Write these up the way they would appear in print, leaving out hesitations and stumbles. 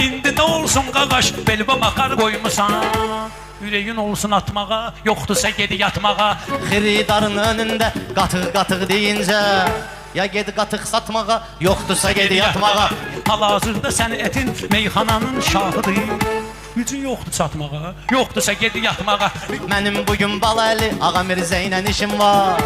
İndi nə olsun qaqaş, belbə makar qoymusan. Ürəyin olsun atmağa, yoxdursa gedi yatmağa. Xiridarın önündə qatıq deyincə, ya gedi qatıq satmağa, yoxdursa gedi yatmağa. Hal-hazırda sənin ətin meyxananın şahıdır. Gücün yoxdur çatmağa, yoxdursa gedi yatmağa. Mənim bugün Balaəli Ağa Mirzə ilə işim var.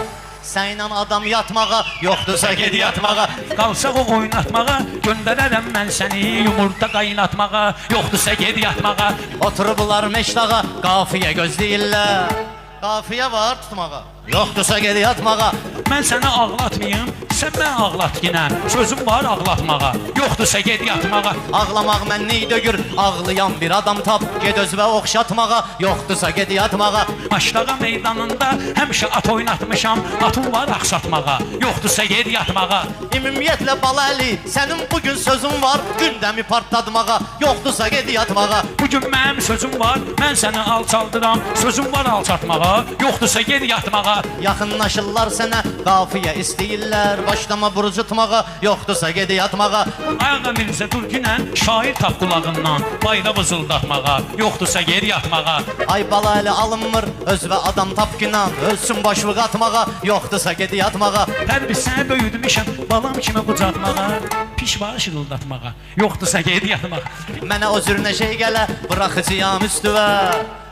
Sənlə adam yatmağa, yoxdursa gedi yatmağa. Qalsaq o oynatmağa, göndərərəm mən səni yumurta qaynatmağa, yoxdursa gedi yatmağa. Oturublar meşdağa, qafiyə gözləyirlər. Qafiyə var tutmağa, yoxdursa gedi yatmağa. Mən səni ağlatmayım, sən mən ağlat yenə. Sözüm var ağlatmağa, yoxdursa gedi yatmağa. Ağlamaq mənni dögür, ağlayan bir adam tap. Ged özvə oxşatmağa, yoxdursa gedi yatmağa. Maşlağa meydanında həmişə at oynatmışam, atım var axsatmağa, yoxdursa gedi yatmağa. Ümumiyyətlə Balaəli, sənin bugün sözün var, gündəmi partlatmağa, yoxdursa gedi yatmağa. Bugün mənim sözüm var, mən səni alçaldıram, sözüm var alçatmağa, yoxdursa gedi yatmağa. Yaxınlaşırlar sənə, qafiyə istəyirlər, başlama burucutmağa, yoxdursa gedi yatmağa. Ağa Mirzə dur günən, şair tap qulağından, bayra vızıldatmağa, yoxdursa geri yatmağa. Ay Balaəli alınmır, özvə adam tap günan, ölsün başlıq atmağa, yoxdursa gedi yatmağa. Hər bir sənə böyüdmüşəm, balam kimi qucatmağa, pişvarı şırıldatmağa, yoxdursa geri yatmağa. Mənə o cür nə şey gələ, bıraxıcıyam üstüvə.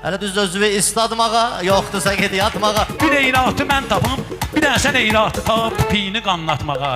Hələ düz özvü istadmağa, yoxdursa gedi yatmağa. Bir eyratı mən tapım, bir dənə sən eyratı tap, piyini qanlatmağa.